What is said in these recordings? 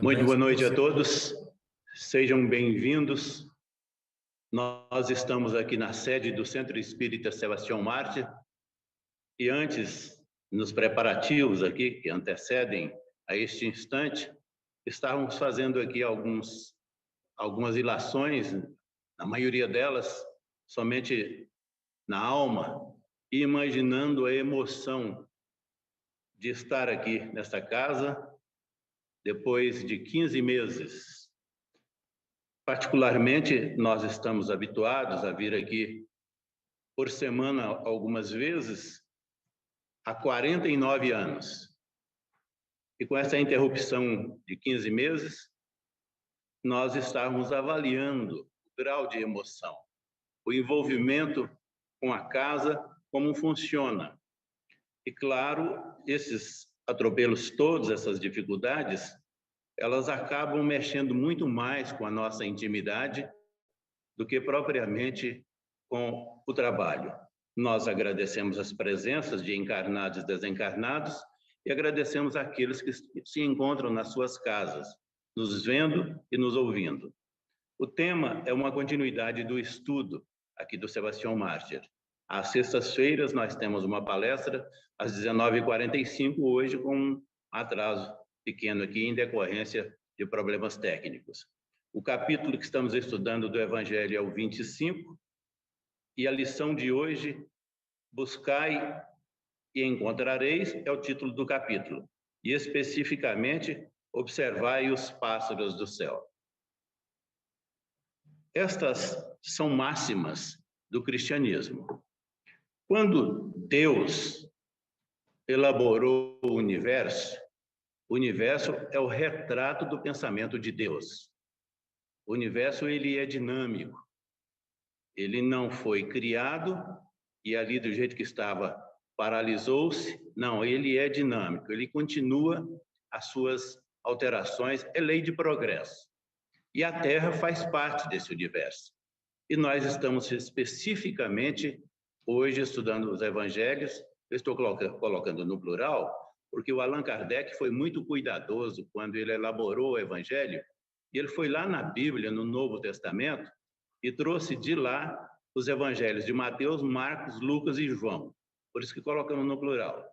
Muito boa noite a todos, sejam bem-vindos. Nós estamos aqui na sede do Centro Espírita Sebastião Mártir e antes, nos preparativos aqui, que antecedem a este instante, estávamos fazendo aqui algumas ilações, na maioria delas, somente na alma, e imaginando a emoção de estar aqui nesta casa, depois de 15 meses. Particularmente, nós estamos habituados a vir aqui por semana algumas vezes há 49 anos. E com essa interrupção de 15 meses, nós estávamos avaliando o grau de emoção, o envolvimento com a casa, como funciona. E, claro, esses atropelos todos, essas dificuldades, elas acabam mexendo muito mais com a nossa intimidade do que propriamente com o trabalho. Nós agradecemos as presenças de encarnados e desencarnados e agradecemos àqueles que se encontram nas suas casas, nos vendo e nos ouvindo. O tema é uma continuidade do estudo aqui do Sebastião Mártir. Às sextas-feiras nós temos uma palestra às 19h45, hoje com um atraso pequeno aqui em decorrência de problemas técnicos. O capítulo que estamos estudando do Evangelho é o 25, e a lição de hoje, buscai e encontrareis, é o título do capítulo, e especificamente, observai os pássaros do céu. Estas são máximas do cristianismo. Quando Deus elaborou o universo é o retrato do pensamento de Deus. O universo, ele é dinâmico. Ele não foi criado e ali do jeito que estava paralisou-se. Não, ele é dinâmico. Ele continua as suas alterações. É lei de progresso. E a Terra faz parte desse universo. E nós estamos especificamente hoje estudando os evangelhos. Eu estou colocando no plural, porque o Allan Kardec foi muito cuidadoso quando ele elaborou o Evangelho, e ele foi lá na Bíblia, no Novo Testamento, e trouxe de lá os Evangelhos de Mateus, Marcos, Lucas e João. Por isso que colocamos no plural.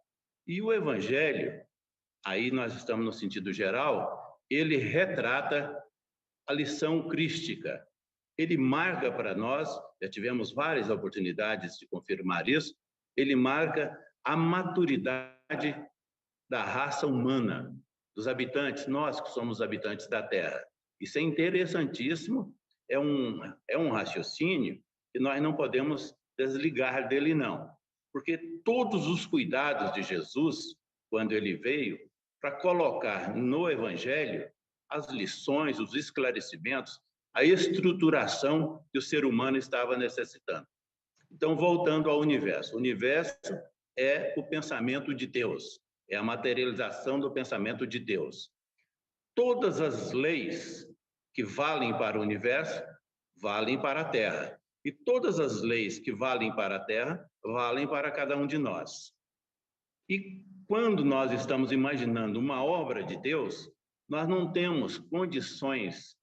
E o Evangelho, aí nós estamos no sentido geral, ele retrata a lição crística. Ele marca para nós, já tivemos várias oportunidades de confirmar isso, ele marca a maturidade da raça humana, dos habitantes, nós que somos habitantes da Terra. Isso é interessantíssimo, é um raciocínio que nós não podemos desligar dele, não. Porque todos os cuidados de Jesus, quando ele veio, para colocar no Evangelho as lições, os esclarecimentos, a estruturação que o ser humano estava necessitando. Então, voltando ao universo. O universo é o pensamento de Deus. É a materialização do pensamento de Deus. Todas as leis que valem para o universo, valem para a Terra. E todas as leis que valem para a Terra, valem para cada um de nós. E quando nós estamos imaginando uma obra de Deus, nós não temos condições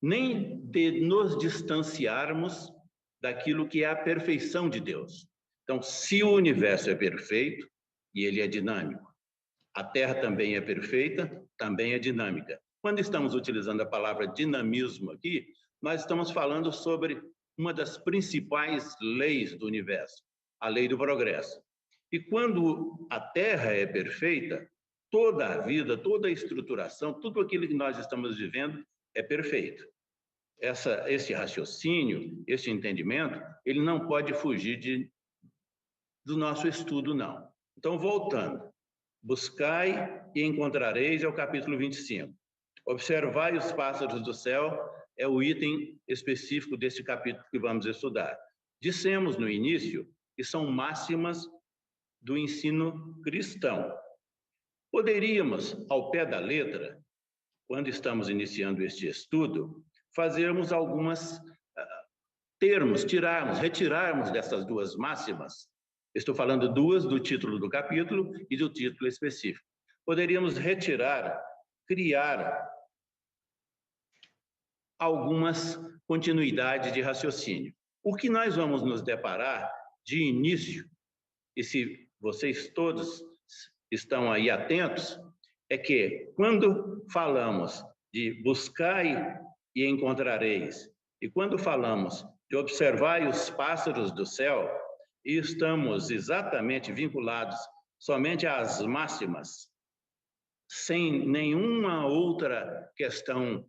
nem de nos distanciarmos daquilo que é a perfeição de Deus. Então, se o universo é perfeito, e ele é dinâmico, a Terra também é perfeita, também é dinâmica. Quando estamos utilizando a palavra dinamismo aqui, nós estamos falando sobre uma das principais leis do universo, a lei do progresso. E quando a Terra é perfeita, toda a vida, toda a estruturação, tudo aquilo que nós estamos vivendo é perfeito. Esse raciocínio, esse entendimento, ele não pode fugir do nosso estudo, não. Então, voltando. Buscai e encontrareis, é o capítulo 25. Observai os pássaros do céu, é o item específico desse capítulo que vamos estudar. Dissemos no início que são máximas do ensino cristão. Poderíamos, ao pé da letra, quando estamos iniciando este estudo, fazermos algumas retirarmos dessas duas máximas. Estou falando duas do título do capítulo e do título específico. Poderíamos retirar, criar algumas continuidades de raciocínio. O que nós vamos nos deparar de início, e se vocês todos estão aí atentos, é que quando falamos de buscai e encontrareis, e quando falamos de observai os pássaros do céu, e estamos exatamente vinculados somente às máximas, sem nenhuma outra questão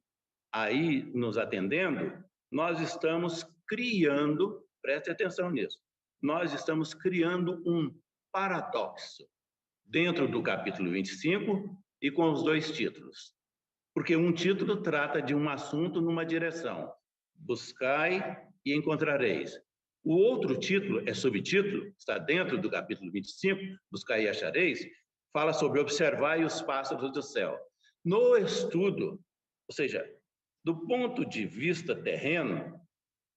aí nos atendendo, nós estamos criando, preste atenção nisso, nós estamos criando um paradoxo dentro do capítulo 25 e com os dois títulos. Porque um título trata de um assunto numa direção, buscai e encontrareis. O outro título, é subtítulo, está dentro do capítulo 25, buscai e achareis, fala sobre observar os pássaros do céu. No estudo, ou seja, do ponto de vista terreno,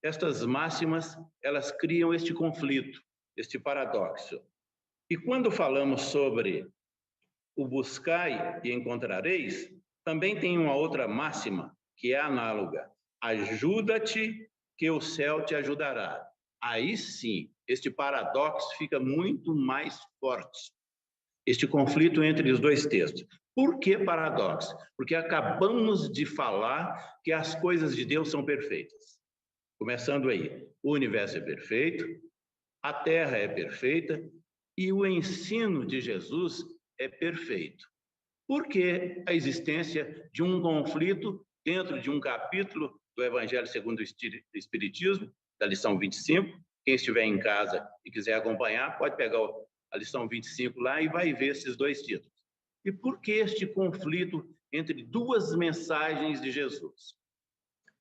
estas máximas, elas criam este conflito, este paradoxo. E quando falamos sobre o buscai e encontrareis, também tem uma outra máxima, que é análoga. Ajuda-te, que o céu te ajudará. Aí sim, este paradoxo fica muito mais forte. Este conflito entre os dois textos. Por que paradoxo? Porque acabamos de falar que as coisas de Deus são perfeitas. Começando aí, o universo é perfeito, a terra é perfeita e o ensino de Jesus é perfeito. Por que a existência de um conflito dentro de um capítulo do Evangelho segundo o Espiritismo, da lição 25? Quem estiver em casa e quiser acompanhar, pode pegar a lição 25 lá e vai ver esses dois títulos. E por que este conflito entre duas mensagens de Jesus?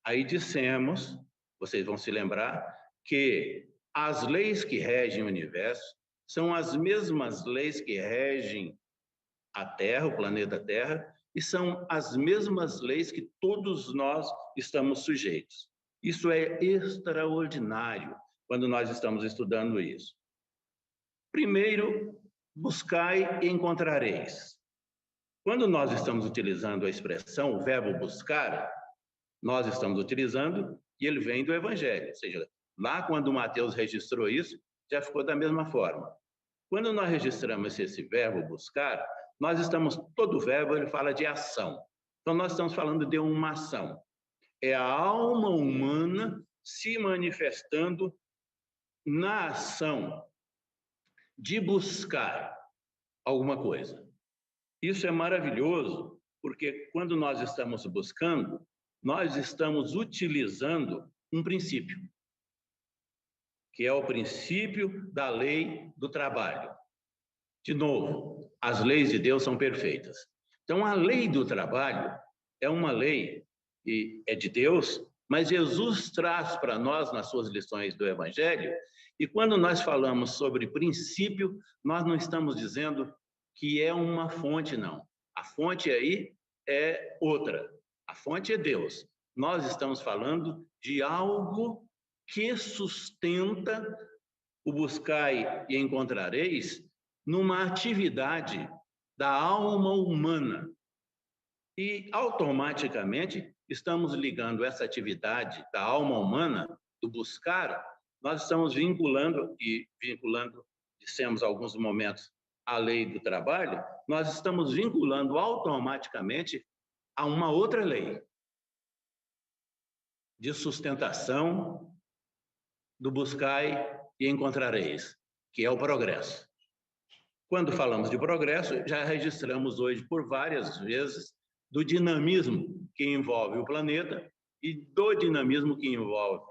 Aí dissemos, vocês vão se lembrar, que as leis que regem o universo são as mesmas leis que regem a Terra, o planeta Terra, e são as mesmas leis que todos nós estamos sujeitos. Isso é extraordinário quando nós estamos estudando isso. Primeiro, buscai e encontrareis. Quando nós estamos utilizando a expressão, o verbo buscar, nós estamos utilizando e ele vem do Evangelho. Ou seja, lá quando Mateus registrou isso, já ficou da mesma forma. Quando nós registramos esse verbo buscar, nós estamos, todo verbo ele fala de ação. Então nós estamos falando de uma ação. É a alma humana se manifestando na ação de buscar alguma coisa. Isso é maravilhoso, porque quando nós estamos buscando, nós estamos utilizando um princípio, que é o princípio da lei do trabalho. De novo, as leis de Deus são perfeitas. Então, a lei do trabalho é uma lei que é de Deus, mas Jesus traz para nós, nas suas lições do Evangelho, e quando nós falamos sobre princípio, nós não estamos dizendo que é uma fonte, não. A fonte aí é outra. A fonte é Deus. Nós estamos falando de algo que sustenta o buscai e encontrareis numa atividade da alma humana. E, automaticamente, estamos ligando essa atividade da alma humana, do buscar, nós estamos vinculando, dissemos alguns momentos, a lei do trabalho, nós estamos vinculando automaticamente a uma outra lei de sustentação do buscai e encontrareis, que é o progresso. Quando falamos de progresso, já registramos hoje por várias vezes do dinamismo que envolve o planeta e do dinamismo que envolve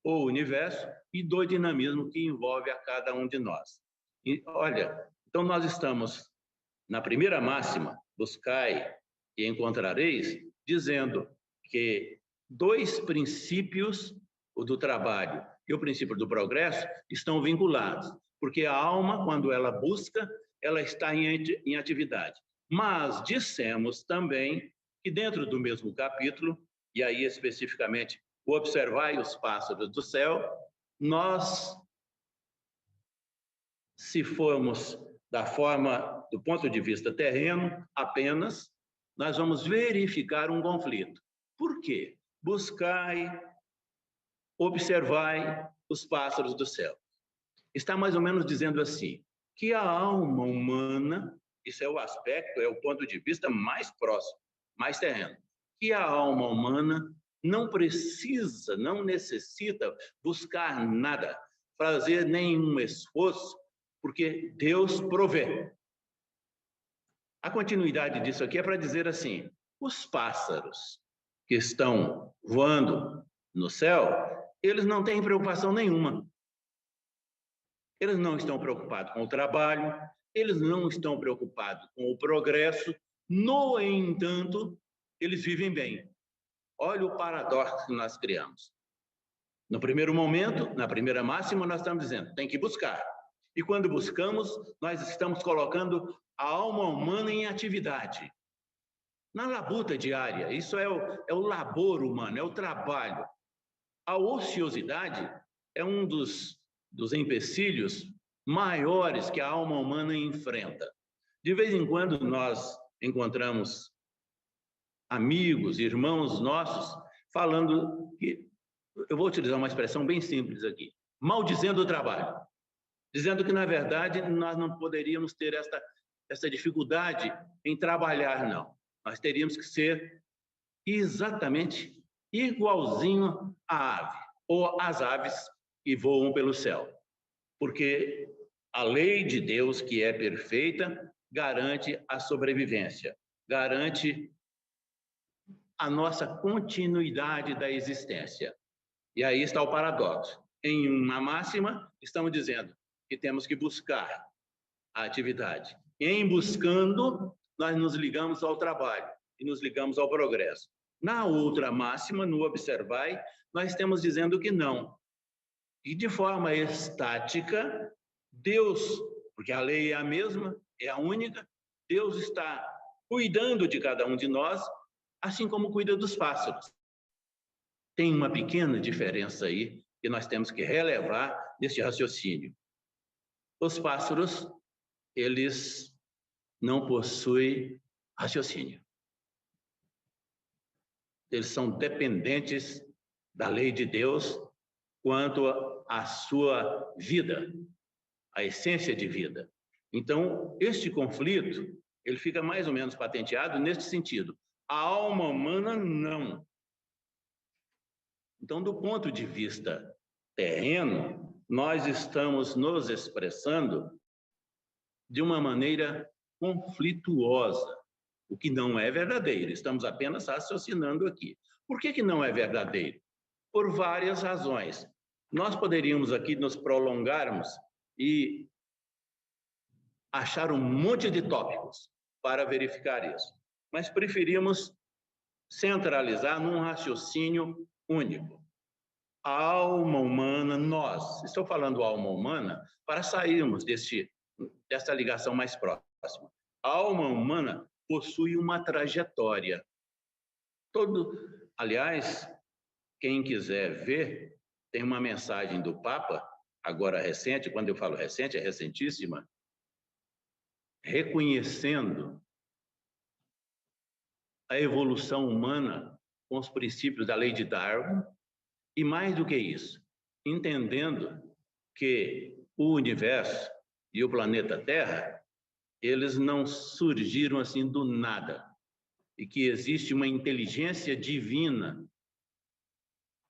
o universo e do dinamismo que envolve a cada um de nós. E, olha, então nós estamos na primeira máxima, buscai e encontrareis, dizendo que dois princípios, o do trabalho e o princípio do progresso, estão vinculados, porque a alma, quando ela busca, ela está em atividade. Mas dissemos também que dentro do mesmo capítulo, e aí especificamente o observai os pássaros do céu, nós, se formos da forma, do ponto de vista terreno, apenas, nós vamos verificar um conflito. Por quê? buscai, observai os pássaros do céu. Está mais ou menos dizendo assim, que a alma humana, isso é o aspecto, é o ponto de vista mais próximo, mais terreno, que a alma humana não precisa, não necessita buscar nada, fazer nenhum esforço, porque Deus provê. A continuidade disso aqui é para dizer assim, os pássaros que estão voando no céu, eles não têm preocupação nenhuma. Eles não estão preocupados com o trabalho, eles não estão preocupados com o progresso, no entanto, eles vivem bem. Olha o paradoxo que nós criamos. No primeiro momento, na primeira máxima, nós estamos dizendo, tem que buscar. E quando buscamos, nós estamos colocando a alma humana em atividade. Na labuta diária, isso é o labor humano, é o trabalho. A ociosidade é um dos empecilhos maiores que a alma humana enfrenta. De vez em quando nós encontramos amigos, irmãos nossos, falando que, eu vou utilizar uma expressão bem simples aqui, maldizendo o trabalho, dizendo que, na verdade, nós não poderíamos ter essa dificuldade em trabalhar, não. Nós teríamos que ser exatamente igualzinho à ave, ou às aves que voam pelo céu. Porque a lei de Deus, que é perfeita, garante a sobrevivência, garante a nossa continuidade da existência. E aí está o paradoxo. Em uma máxima, estamos dizendo que temos que buscar a atividade. Em buscando, nós nos ligamos ao trabalho e nos ligamos ao progresso. Na outra máxima, no observai, nós estamos dizendo que não. E de forma estática, Deus, porque a lei é a mesma, é a única, Deus está cuidando de cada um de nós, assim como cuida dos pássaros. Tem uma pequena diferença aí que nós temos que relevar nesse raciocínio. Os pássaros, eles não possuem raciocínio. Eles são dependentes da lei de Deus quanto à sua vida, a essência de vida. Então, este conflito, ele fica mais ou menos patenteado neste sentido. A alma humana, não. Então, do ponto de vista terreno, nós estamos nos expressando de uma maneira conflituosa, o que não é verdadeiro. Estamos apenas raciocinando aqui. Por que não é verdadeiro? Por várias razões. Nós poderíamos aqui nos prolongarmos e achar um monte de tópicos para verificar isso, mas preferimos centralizar num raciocínio único. A alma humana, nós, estou falando alma humana para sairmos dessa ligação mais próxima. A alma humana possui uma trajetória. Aliás, quem quiser ver, tem uma mensagem do Papa, agora recente, quando eu falo recente, é recentíssima, reconhecendo a evolução humana com os princípios da lei de Darwin, e mais do que isso, entendendo que o universo e o planeta Terra, eles não surgiram assim do nada, e que existe uma inteligência divina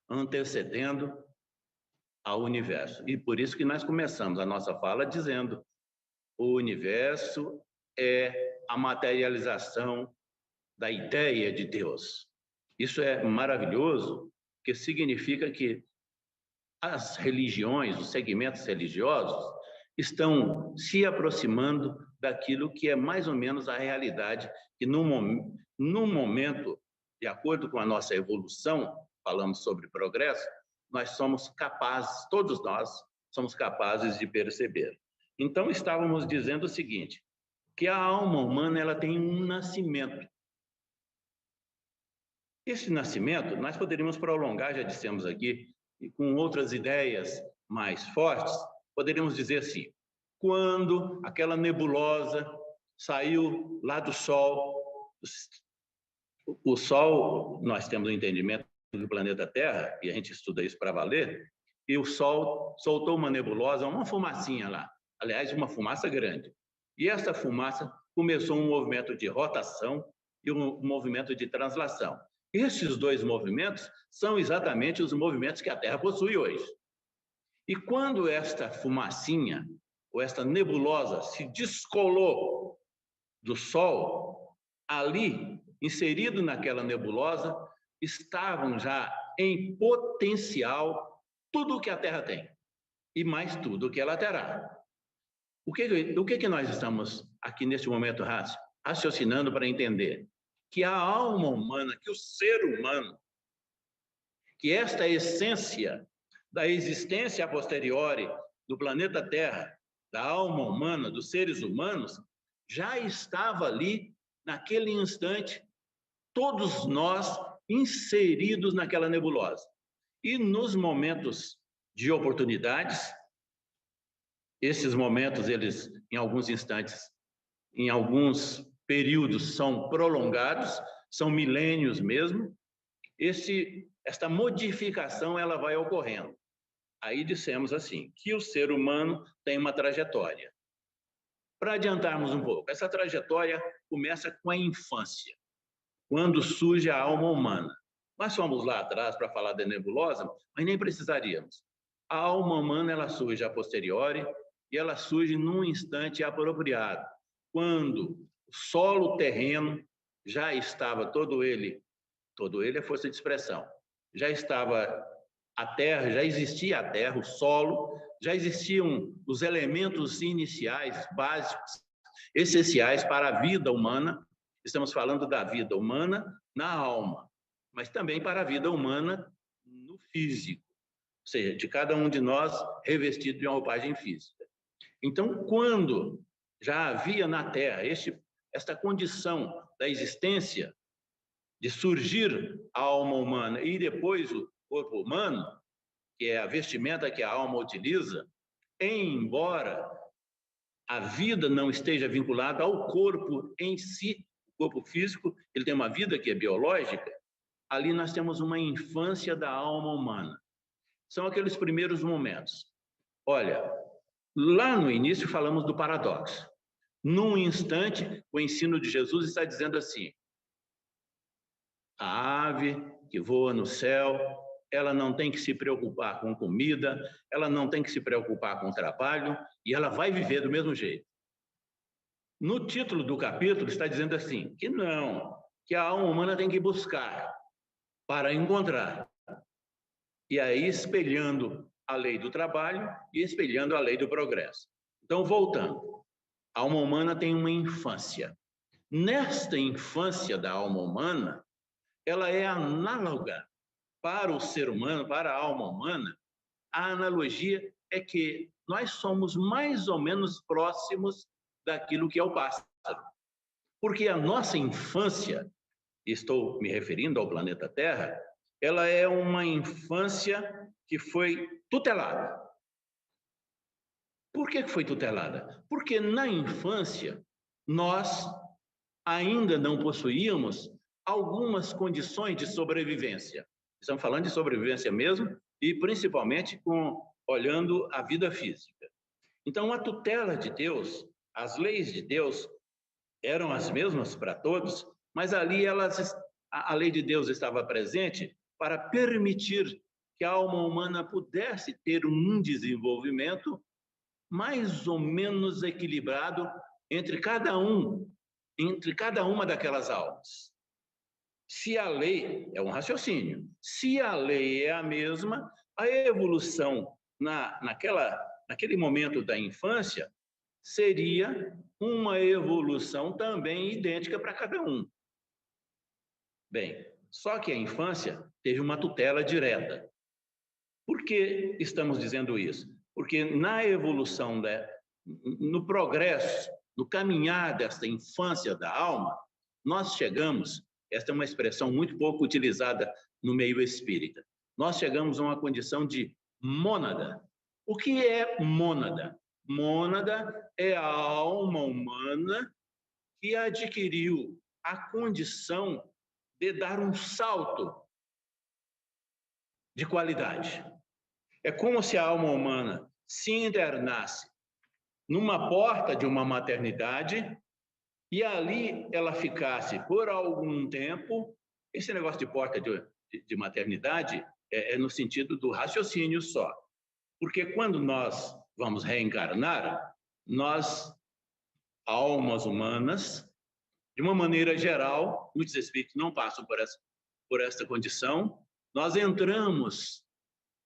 antecedendo ao universo. E por isso que nós começamos a nossa fala dizendo: o universo é a materialização da ideia de Deus. Isso é maravilhoso, porque significa que as religiões, os segmentos religiosos, estão se aproximando daquilo que é mais ou menos a realidade, que no momento, de acordo com a nossa evolução, falamos sobre progresso, nós somos capazes, todos nós somos capazes de perceber. Então, estávamos dizendo o seguinte, que a alma humana ela tem um nascimento. Esse nascimento, nós poderíamos prolongar, já dissemos aqui, e com outras ideias mais fortes, poderíamos dizer assim, quando aquela nebulosa saiu lá do Sol, o Sol, nós temos o entendimento do planeta Terra, e a gente estuda isso para valer, e o Sol soltou uma nebulosa, uma fumacinha lá, aliás, uma fumaça grande. E essa fumaça começou um movimento de rotação e um movimento de translação. Esses dois movimentos são exatamente os movimentos que a Terra possui hoje. E quando esta fumacinha, ou esta nebulosa, se descolou do Sol, ali, inserido naquela nebulosa, estavam já em potencial tudo o que a Terra tem, e mais tudo o que ela terá. O que nós estamos aqui neste momento raciocinando para entender? Que a alma humana, que o ser humano, que esta essência da existência a posteriori do planeta Terra, da alma humana, dos seres humanos, já estava ali, naquele instante, todos nós inseridos naquela nebulosa. E nos momentos de oportunidades, esses momentos, eles, em alguns instantes, em alguns períodos, são prolongados, são milênios mesmo, esta modificação ela vai ocorrendo. Aí dissemos assim, que o ser humano tem uma trajetória. Para adiantarmos um pouco, essa trajetória começa com a infância, quando surge a alma humana. Nós fomos lá atrás para falar da nebulosa, mas nem precisaríamos. A alma humana ela surge a posteriori e ela surge num instante apropriado, quando o solo terreno já estava todo ele é força de expressão, já estava a terra, já existia a terra, o solo, já existiam os elementos iniciais, básicos, essenciais para a vida humana. Estamos falando da vida humana na alma, mas também para a vida humana no físico, ou seja, de cada um de nós revestido de uma roupagem física. Então, quando já havia na Terra esta condição da existência, de surgir a alma humana e depois o corpo humano, que é a vestimenta que a alma utiliza, embora a vida não esteja vinculada ao corpo em si, o corpo físico, ele tem uma vida que é biológica, ali nós temos uma infância da alma humana. São aqueles primeiros momentos. Olha, lá no início falamos do paradoxo. Num instante, o ensino de Jesus está dizendo assim: a ave que voa no céu, ela não tem que se preocupar com comida, ela não tem que se preocupar com trabalho, e ela vai viver do mesmo jeito. No título do capítulo está dizendo assim, que não, que a alma humana tem que buscar para encontrar. E aí espelhando a lei do trabalho e espelhando a lei do progresso. Então, voltando, a alma humana tem uma infância. Nesta infância da alma humana, ela é análoga para o ser humano, para a alma humana. A analogia é que nós somos mais ou menos próximos daquilo que é o pássaro. Porque a nossa infância, estou me referindo ao planeta Terra, ela é uma infância que foi tutelada. Por que foi tutelada? Porque na infância nós ainda não possuíamos algumas condições de sobrevivência. Estamos falando de sobrevivência mesmo, e principalmente olhando a vida física. Então, a tutela de Deus, as leis de Deus eram as mesmas para todos, mas ali a lei de Deus estava presente para permitir que a alma humana pudesse ter um desenvolvimento mais ou menos equilibrado entre cada uma daquelas almas. Se a lei é um raciocínio, se a lei é a mesma, a evolução naquele momento da infância seria uma evolução também idêntica para cada um. Bem, só que a infância teve uma tutela direta. Por que estamos dizendo isso? Porque na evolução, no progresso, no caminhar desta infância da alma, nós chegamos, esta é uma expressão muito pouco utilizada no meio espírita, nós chegamos a uma condição de mônada. O que é mônada? Mônada é a alma humana que adquiriu a condição de dar um salto de qualidade. É como se a alma humana se internasse numa porta de uma maternidade e ali ela ficasse por algum tempo. Esse negócio de porta de maternidade é no sentido do raciocínio só. Porque quando nós vamos reencarnar, nós, almas humanas, de uma maneira geral, muitos espíritos não passam por esta condição, nós entramos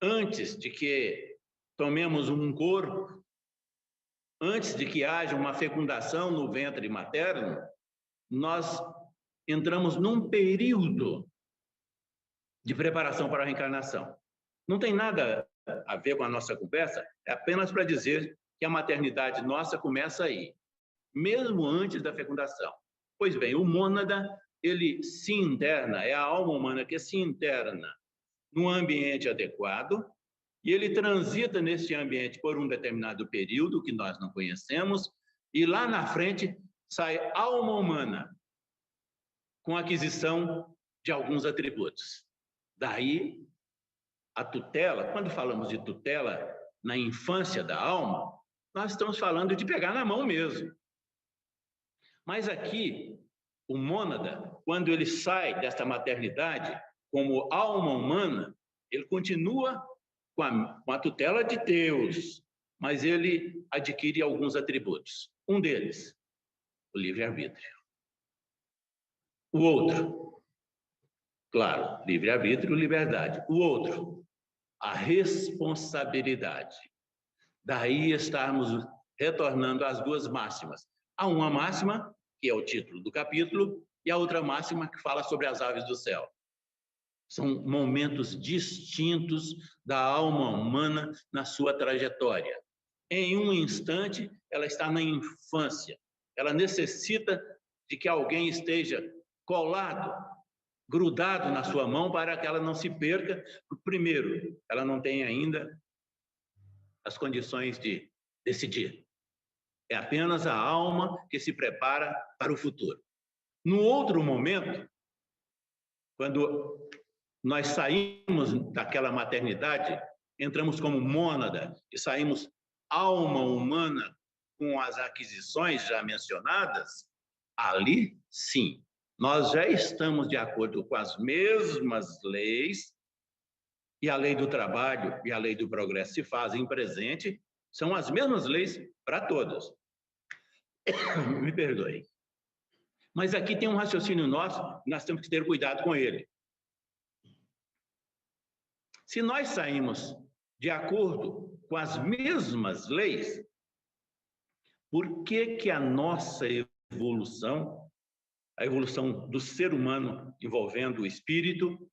antes de que tomemos um corpo, antes de que haja uma fecundação no ventre materno, nós entramos num período de preparação para a reencarnação. Não tem nada a ver com a nossa conversa, é apenas para dizer que a maternidade nossa começa aí, mesmo antes da fecundação. Pois bem, o mônada, ele se interna, é a alma humana que se interna num ambiente adequado, e ele transita nesse ambiente por um determinado período que nós não conhecemos, e lá na frente sai alma humana com aquisição de alguns atributos. Daí a tutela, quando falamos de tutela na infância da alma, nós estamos falando de pegar na mão mesmo. Mas aqui, o mônada, quando ele sai desta maternidade como alma humana, ele continua com a tutela de Deus, mas ele adquire alguns atributos. Um deles, o livre-arbítrio. O outro, claro, livre-arbítrio, liberdade. O outro, a responsabilidade. Daí estarmos retornando às duas máximas. Há uma máxima, que é o título do capítulo, e a outra máxima que fala sobre as aves do céu. São momentos distintos da alma humana na sua trajetória. Em um instante, ela está na infância. Ela necessita de que alguém esteja colado, grudado na sua mão para que ela não se perca. Primeiro, ela não tem ainda as condições de decidir. É apenas a alma que se prepara para o futuro. No outro momento, quando nós saímos daquela maternidade, entramos como mônada e saímos alma humana com as aquisições já mencionadas, ali sim, nós já estamos de acordo com as mesmas leis, e a lei do trabalho e a lei do progresso se fazem presente, são as mesmas leis para todos. Me perdoe. Mas aqui tem um raciocínio nosso, nós temos que ter cuidado com ele. Se nós saímos de acordo com as mesmas leis, por que a nossa evolução, a evolução do ser humano envolvendo o espírito,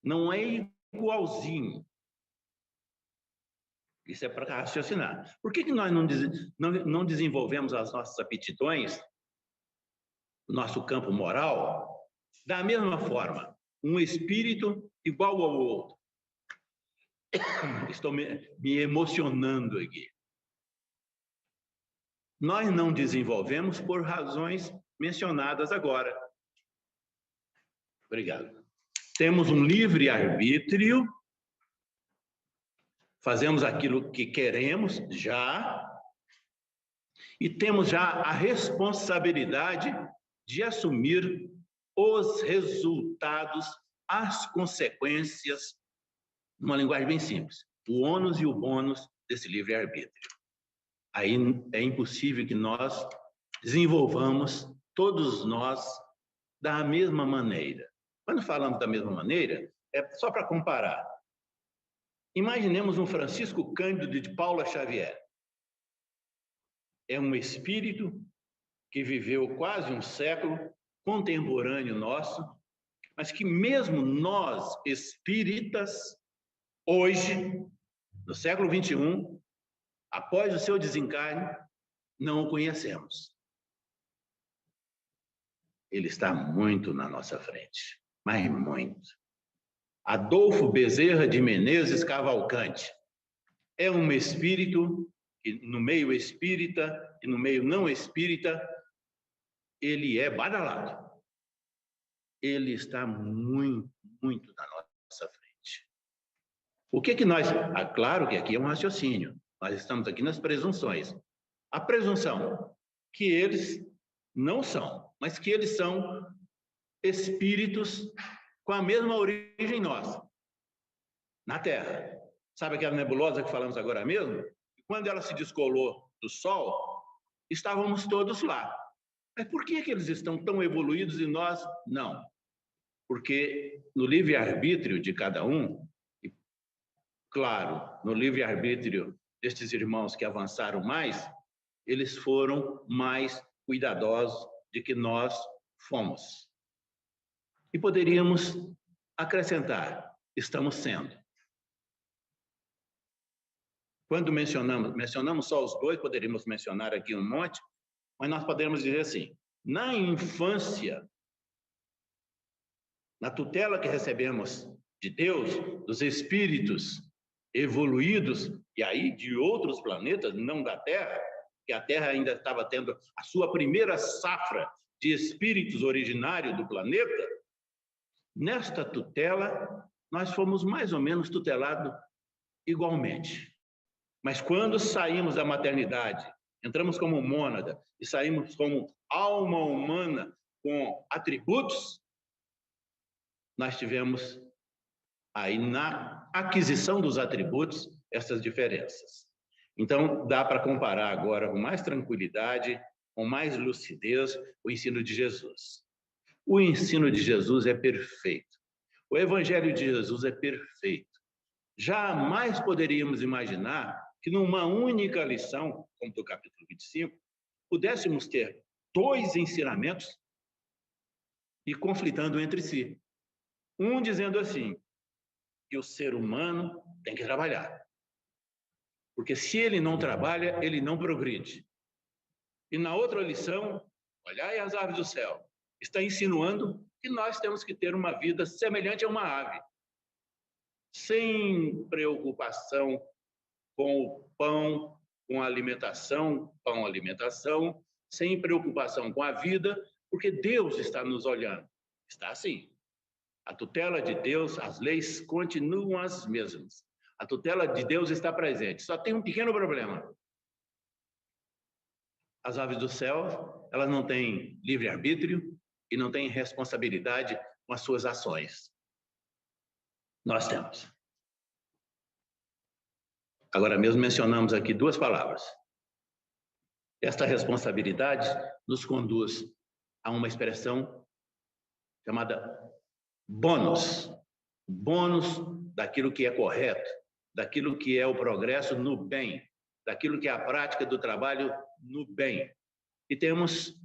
não é igualzinho? Isso é para raciocinar. Por que nós não desenvolvemos as nossas aptidões, o nosso campo moral, da mesma forma? Um espírito igual ao outro. Estou me emocionando aqui. Nós não desenvolvemos por razões mencionadas agora. Obrigado. Temos um livre-arbítrio, fazemos aquilo que queremos já, e temos já a responsabilidade de assumir os resultados, as consequências, numa linguagem bem simples, o ônus e o bônus desse livre-arbítrio. Aí é impossível que nós desenvolvamos, todos nós, da mesma maneira. Quando falamos da mesma maneira, é só para comparar. Imaginemos um Francisco Cândido de Paula Xavier. É um espírito que viveu quase um século, contemporâneo nosso, mas que mesmo nós, espíritas, hoje, no século XXI, após o seu desencarne, não o conhecemos. Ele está muito na nossa frente, mas muito. Adolfo Bezerra de Menezes Cavalcante é um espírito que, no meio espírita e no meio não espírita, ele é badalado. Ele está muito, muito na nossa frente. O que que nós... claro que aqui é um raciocínio. Nós estamos aqui nas presunções. A presunção que eles não são, mas que eles são espíritos com a mesma origem nossa, na Terra. Sabe aquela nebulosa que falamos agora mesmo? Quando ela se descolou do Sol, estávamos todos lá. Mas por que que eles estão tão evoluídos e nós não? Porque no livre-arbítrio de cada um, e, claro, no livre-arbítrio destes irmãos que avançaram mais, eles foram mais cuidadosos de que nós fomos. E poderíamos acrescentar, estamos sendo. Quando mencionamos só os dois, poderíamos mencionar aqui um monte, mas nós podemos dizer assim, na infância, na tutela que recebemos de Deus, dos espíritos evoluídos, e aí de outros planetas, não da Terra, que a Terra ainda estava tendo a sua primeira safra de espíritos originários do planeta, nesta tutela, nós fomos mais ou menos tutelados igualmente. Mas quando saímos da maternidade, entramos como mônada e saímos como alma humana com atributos, nós tivemos aí na aquisição dos atributos essas diferenças. Então, dá para comparar agora com mais tranquilidade, com mais lucidez, o ensino de Jesus. O ensino de Jesus é perfeito. O Evangelho de Jesus é perfeito. Jamais poderíamos imaginar que numa única lição, como do capítulo 25, pudéssemos ter dois ensinamentos e conflitando entre si. Um dizendo assim, que o ser humano tem que trabalhar. Porque se ele não trabalha, ele não progride. E na outra lição, olhai as aves do céu, está insinuando que nós temos que ter uma vida semelhante a uma ave, sem preocupação com o pão, com a alimentação, pão-alimentação, sem preocupação com a vida, porque Deus está nos olhando. Está assim. A tutela de Deus, as leis continuam as mesmas. A tutela de Deus está presente. Só tem um pequeno problema. As aves do céu, elas não têm livre-arbítrio e não têm responsabilidade com as suas ações. Nós temos. Agora mesmo mencionamos aqui duas palavras. Esta responsabilidade nos conduz a uma expressão chamada bônus. Bônus daquilo que é correto, daquilo que é o progresso no bem, daquilo que é a prática do trabalho no bem. E temos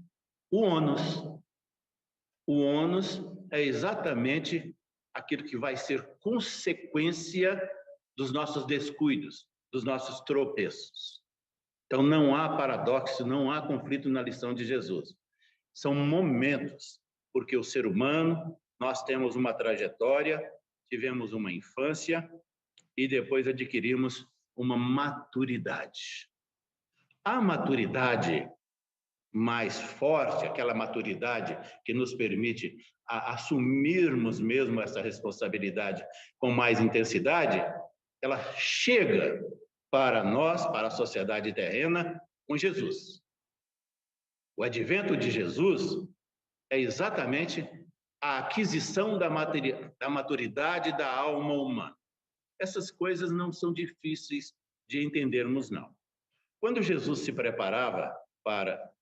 o ônus. O ônus é exatamente aquilo que vai ser consequência dos nossos descuidos, dos nossos tropeços. Então, não há paradoxo, não há conflito na lição de Jesus. São momentos, porque o ser humano, nós temos uma trajetória, tivemos uma infância e depois adquirimos uma maturidade. A maturidade mais forte, aquela maturidade que nos permite assumirmos mesmo essa responsabilidade com mais intensidade, ela chega para nós, para a sociedade terrena, com Jesus. O advento de Jesus é exatamente a aquisição da maturidade da alma humana. Essas coisas não são difíceis de entendermos, não. Quando Jesus se preparava para...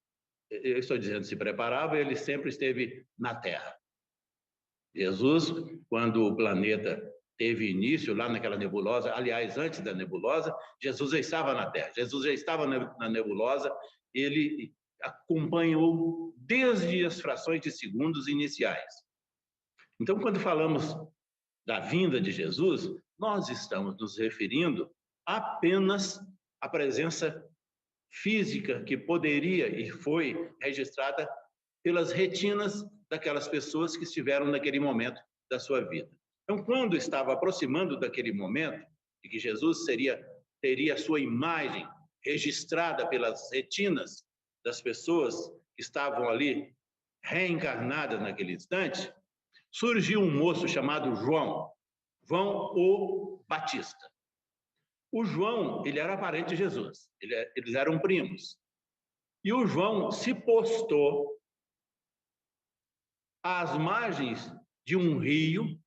Eu estou dizendo se preparava, ele sempre esteve na Terra. Jesus, quando o planeta teve início lá naquela nebulosa, aliás, antes da nebulosa, Jesus já estava na Terra. Jesus já estava na nebulosa, ele acompanhou desde as frações de segundos iniciais. Então, quando falamos da vinda de Jesus, nós estamos nos referindo apenas à presença física que poderia e foi registrada pelas retinas daquelas pessoas que estiveram naquele momento da sua vida. Então, quando estava aproximando daquele momento, de que Jesus teria a sua imagem registrada pelas retinas das pessoas que estavam ali reencarnadas naquele instante, surgiu um moço chamado João. João o Batista. O João, ele era parente de Jesus, eles eram primos. E o João se postou às margens de um rio,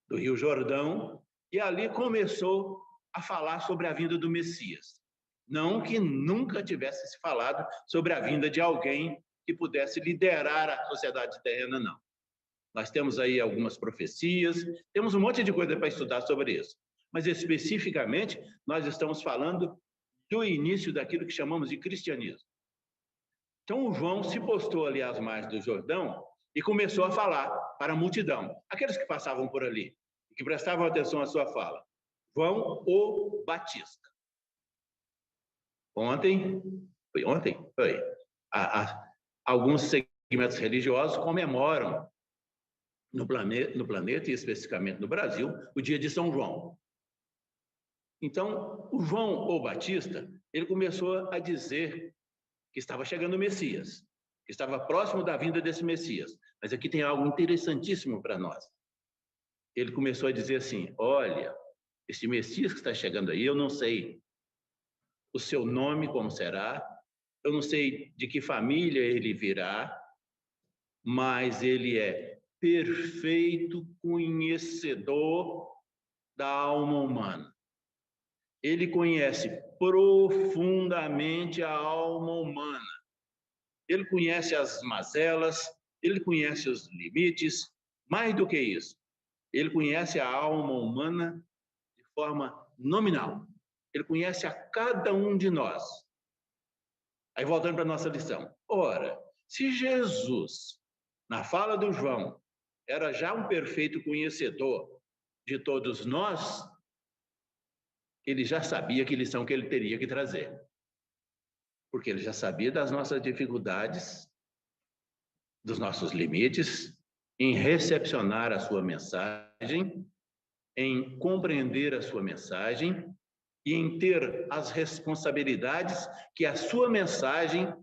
do Rio Jordão, e ali começou a falar sobre a vinda do Messias. Não que nunca tivesse se falado sobre a vinda de alguém que pudesse liderar a sociedade terrena, não. Nós temos aí algumas profecias, temos um monte de coisa para estudar sobre isso. Mas, especificamente, nós estamos falando do início daquilo que chamamos de cristianismo. Então, o João se postou ali às margens do Jordão e começou a falar para a multidão, aqueles que passavam por ali, que prestavam atenção à sua fala. João o Batista. Ontem, alguns segmentos religiosos comemoram no planeta e especificamente no Brasil, o dia de São João. Então, o João o Batista, ele começou a dizer que estava chegando o Messias, que estava próximo da vinda desse Messias. Mas aqui tem algo interessantíssimo para nós. Ele começou a dizer assim: olha, esse Messias que está chegando aí, eu não sei o seu nome como será, eu não sei de que família ele virá, mas ele é perfeito conhecedor da alma humana. Ele conhece profundamente a alma humana. Ele conhece as mazelas, ele conhece os limites, mais do que isso, ele conhece a alma humana de forma nominal. Ele conhece a cada um de nós. Aí, voltando para a nossa lição. Ora, se Jesus, na fala do João, era já um perfeito conhecedor de todos nós, ele já sabia que lição que ele teria que trazer. Porque ele já sabia das nossas dificuldades, dos nossos limites, em recepcionar a sua mensagem, em compreender a sua mensagem e em ter as responsabilidades que a sua mensagem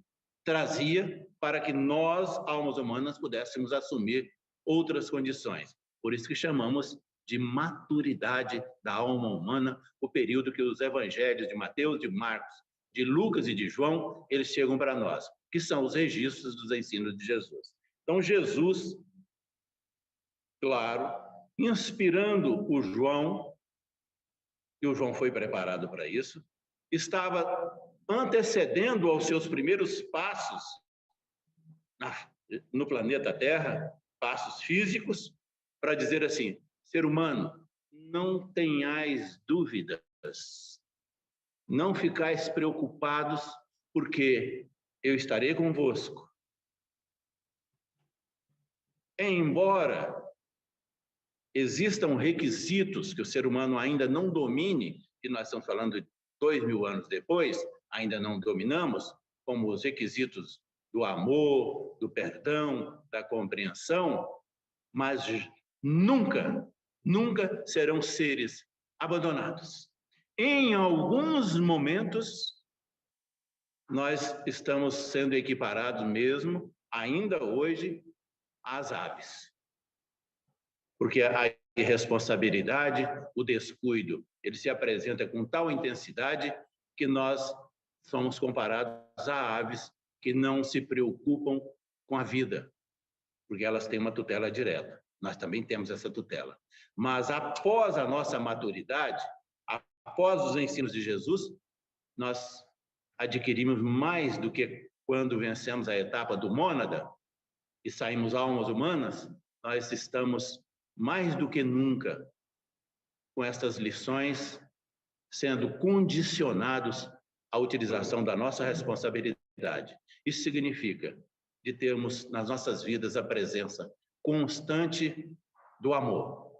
trazia para que nós, almas humanas, pudéssemos assumir outras condições. Por isso que chamamos de maturidade da alma humana, o período que os evangelhos de Mateus, de Marcos, de Lucas e de João, eles chegam para nós, que são os registros dos ensinos de Jesus. Então, Jesus, claro, inspirando o João, e o João foi preparado para isso, estava antecedendo aos seus primeiros passos no planeta Terra, passos físicos, para dizer assim: ser humano, não tenhais dúvidas, não ficais preocupados, porque eu estarei convosco. Embora existam requisitos que o ser humano ainda não domine, e nós estamos falando de 2000 anos depois, ainda não dominamos, como os requisitos do amor, do perdão, da compreensão, mas nunca serão seres abandonados. Em alguns momentos, nós estamos sendo equiparados mesmo, ainda hoje, às aves. Porque a irresponsabilidade, o descuido, ele se apresenta com tal intensidade que nós somos comparados a aves que não se preocupam com a vida, porque elas têm uma tutela direta. Nós também temos essa tutela. Mas após a nossa maturidade, após os ensinos de Jesus, nós adquirimos mais do que quando vencemos a etapa do mônada e saímos almas humanas, nós estamos mais do que nunca com estas lições sendo condicionados à utilização da nossa responsabilidade. Isso significa de termos nas nossas vidas a presença constante do amor,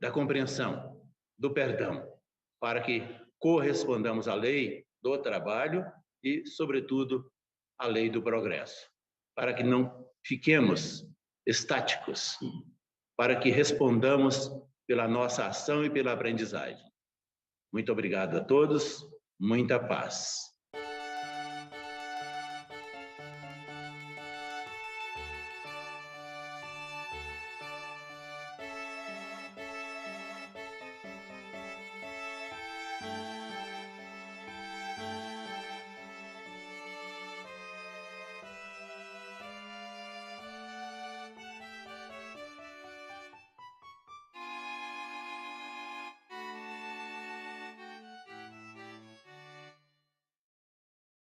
da compreensão, do perdão, para que correspondamos à lei do trabalho e, sobretudo, à lei do progresso, para que não fiquemos estáticos, para que respondamos pela nossa ação e pela aprendizagem. Muito obrigado a todos, muita paz.